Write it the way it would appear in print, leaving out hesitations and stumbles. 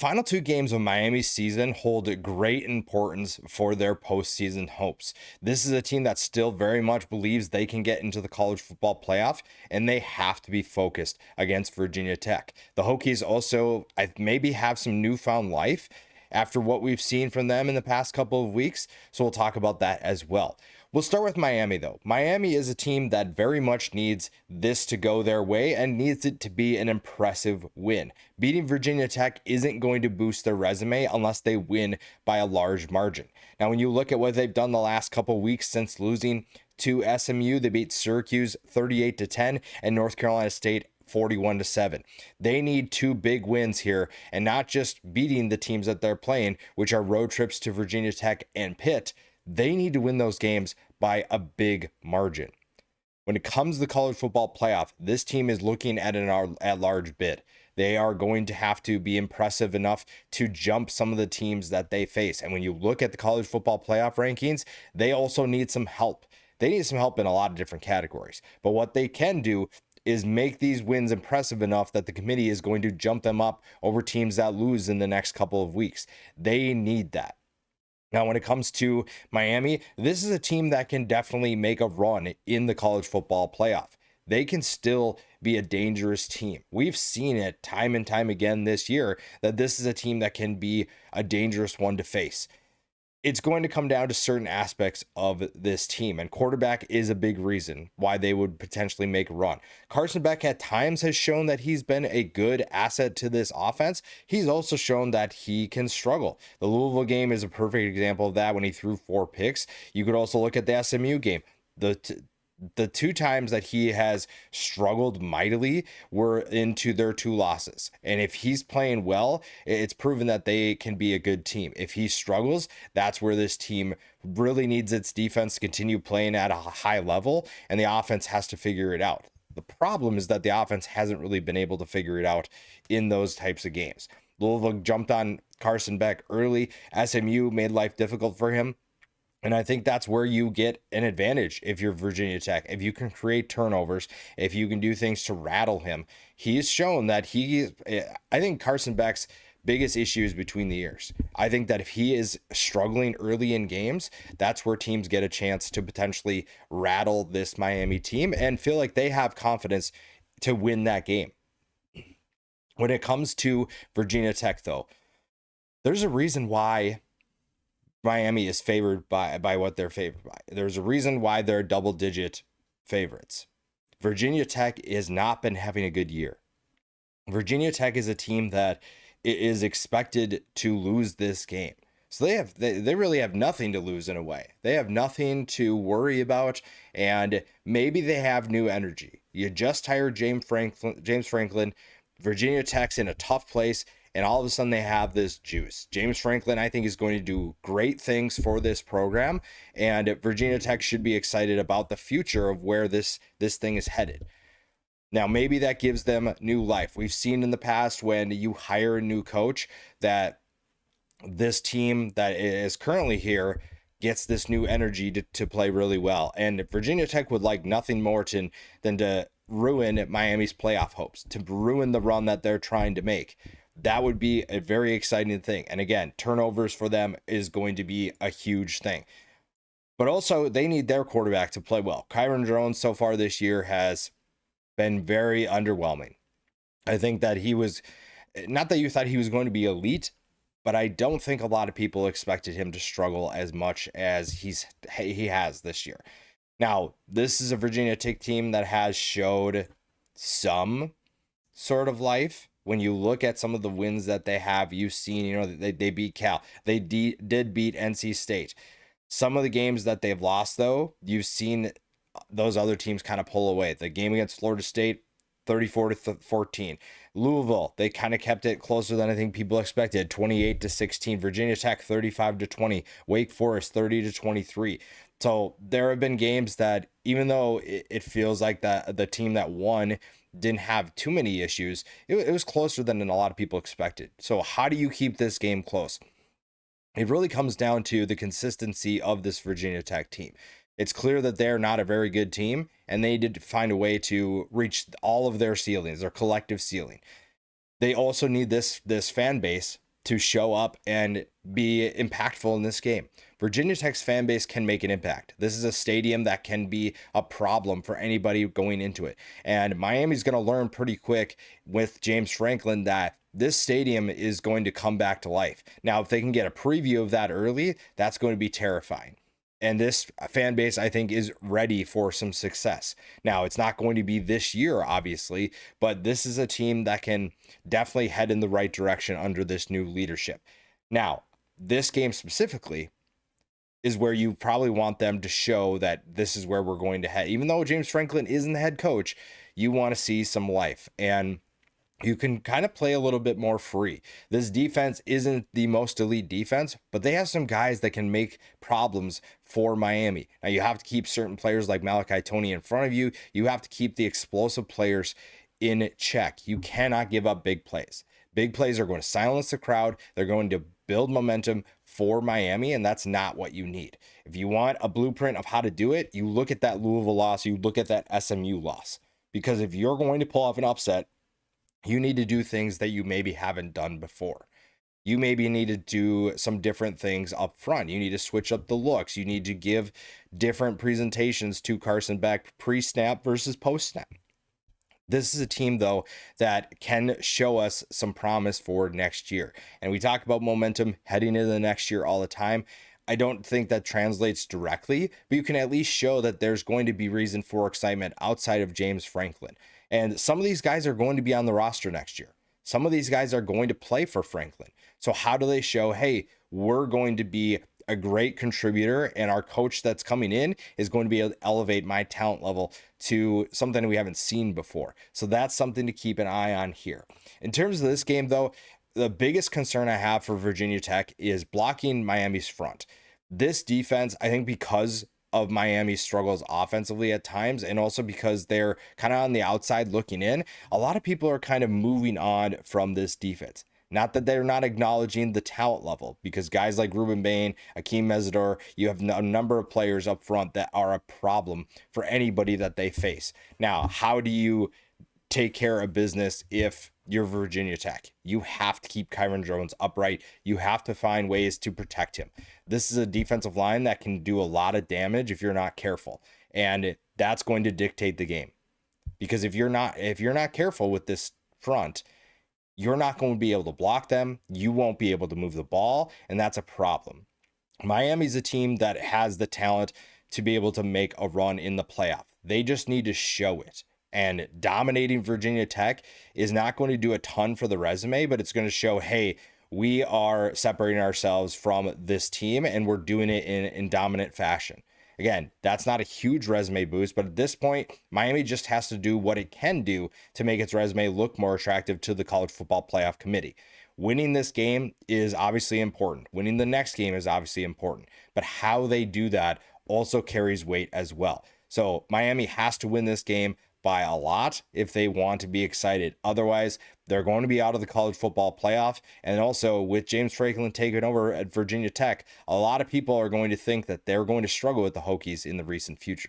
Final two games of Miami's season hold great importance for their postseason hopes. This is a team that still very much believes they can get into the college football playoff, and they have to be focused against Virginia Tech. The Hokies also maybe have some newfound life after what we've seen from them in the past couple of weeks, so we'll talk about that as well. We'll start with Miami, though. Miami is a team that very much needs this to go their way and needs it to be an impressive win. Beating Virginia Tech isn't going to boost their resume unless they win by a large margin. Now, when you look at what they've done the last couple of weeks since losing to SMU, they beat Syracuse 38-10 and North Carolina State 41-7. They need two big wins here, and not just beating the teams that they're playing, which are road trips to Virginia Tech and Pitt. They need to win those games by a big margin. When it comes to the college football playoff, this team is looking at an at-large bid. They are going to have to be impressive enough to jump some of the teams that they face. And when you look at the college football playoff rankings, they also need some help. They need some help in a lot of different categories. But what they can do is make these wins impressive enough that the committee is going to jump them up over teams that lose in the next couple of weeks. They need that. Now, when it comes to Miami, this is a team that can definitely make a run in the college football playoff. They can still be a dangerous team. We've seen it time and time again this year that this is a team that can be a dangerous one to face. It's going to come down to certain aspects of this team, and quarterback is a big reason why they would potentially make a run. Carson Beck at times has shown that he's been a good asset to this offense. He's also shown that he can struggle. The Louisville game is a perfect example of that when he threw 4 picks. You could also look at the SMU game. The two times that he has struggled mightily were into their 2 losses. And if he's playing well, it's proven that they can be a good team. If he struggles, that's where this team really needs its defense to continue playing at a high level, and the offense has to figure it out. The problem is that the offense hasn't really been able to figure it out in those types of games. Louisville jumped on Carson Beck early. SMU made life difficult for him. And I think that's where you get an advantage if you're Virginia Tech. If you can create turnovers, if you can do things to rattle him. He's shown that I think Carson Beck's biggest issue is between the ears. I think that if he is struggling early in games, that's where teams get a chance to potentially rattle this Miami team and feel like they have confidence to win that game. When it comes to Virginia Tech, though, there's a reason why Miami is favored by what they're favored by. There's a reason why they're double-digit favorites. Virginia Tech has not been having a good year. Virginia Tech is a team that is expected to lose this game. So they really have nothing to lose in a way. They have nothing to worry about, and maybe they have new energy. You just hired James Franklin. Virginia Tech's in a tough place, and all of a sudden they have this juice. James Franklin, I think, is going to do great things for this program, and Virginia Tech should be excited about the future of where this thing is headed. Now, maybe that gives them new life. We've seen in the past when you hire a new coach that this team that is currently here gets this new energy to play really well. And Virginia Tech would like nothing more than to ruin Miami's playoff hopes, to ruin the run that they're trying to make. That would be a very exciting thing. And again, turnovers for them is going to be a huge thing. But also, they need their quarterback to play well. Kyron Jones so far this year has been very underwhelming. I think that he was, not that you thought he was going to be elite, but I don't think a lot of people expected him to struggle as much as he has this year. Now, this is a Virginia Tech team that has showed some sort of life. When you look at some of the wins that they have, you've seen, they beat Cal. They did beat NC State. Some of the games that they've lost, though, you've seen those other teams kind of pull away. The game against Florida State, 34-14. Louisville, they kind of kept it closer than I think people expected, 28-16. Virginia Tech, 35-20. Wake Forest, 30-23. So there have been games that, even though it feels like that the team that won didn't have too many issues, it was closer than a lot of people expected. So how do you keep this game close? It really comes down to the consistency of this Virginia Tech team. It's clear that they're not a very good team, and they did find a way to reach all of their ceilings, their collective ceiling. They also need this fan base to show up and be impactful in this game. Virginia Tech's fan base can make an impact. This is a stadium that can be a problem for anybody going into it. And Miami's going to learn pretty quick with James Franklin that this stadium is going to come back to life. Now, if they can get a preview of that early, that's going to be terrifying. And this fan base, I think, is ready for some success. Now, it's not going to be this year, obviously, but this is a team that can definitely head in the right direction under this new leadership. Now, this game specifically is where you probably want them to show that this is where we're going to head. Even though James Franklin isn't the head coach, you want to see some life. And you can kind of play a little bit more free. This defense isn't the most elite defense, but they have some guys that can make problems for Miami. Now, you have to keep certain players like Malachi Tony in front of you. You have to keep the explosive players in check. You cannot give up big plays. Big plays are going to silence the crowd. They're going to build momentum for Miami, and that's not what you need. If you want a blueprint of how to do it, you look at that Louisville loss, you look at that SMU loss. Because if you're going to pull off an upset, you need to do things that you maybe haven't done before. You maybe need to do some different things up front. You need to switch up the looks. You need to give different presentations to Carson Beck pre-snap versus post-snap. This is a team, though, that can show us some promise for next year. And we talk about momentum heading into the next year all the time. I don't think that translates directly, but you can at least show that there's going to be reason for excitement outside of James Franklin. And some of these guys are going to be on the roster next year. Some of these guys are going to play for Franklin. So how do they show, hey, we're going to be a great contributor, and our coach that's coming in is going to be able to elevate my talent level to something we haven't seen before. So that's something to keep an eye on here. In terms of this game, though, the biggest concern I have for Virginia Tech is blocking Miami's front. This defense, I think, because of Miami's struggles offensively at times, and also because they're kind of on the outside looking in, a lot of people are kind of moving on from this defense. Not that they're not acknowledging the talent level, because guys like Ruben Bain, Akeem Mesidor, you have a number of players up front that are a problem for anybody that they face. Now, how do you take care of business if you're Virginia Tech? You have to keep Kyron Jones upright. You have to find ways to protect him. This is a defensive line that can do a lot of damage if you're not careful, and that's going to dictate the game. Because if you're not careful with this front, you're not going to be able to block them. You won't be able to move the ball, and that's a problem. Miami's a team that has the talent to be able to make a run in the playoff. They just need to show it. And dominating Virginia Tech is not going to do a ton for the resume, but it's going to show, hey, we are separating ourselves from this team, and we're doing it in dominant fashion. Again, that's not a huge resume boost, but at this point, Miami just has to do what it can do to make its resume look more attractive to the College Football Playoff Committee. Winning this game is obviously important. Winning the next game is obviously important, but how they do that also carries weight as well. So Miami has to win this game by a lot if they want to be excited. Otherwise, they're going to be out of the college football playoff. And also, with James Franklin taking over at Virginia Tech, a lot of people are going to think that they're going to struggle with the Hokies in the recent future.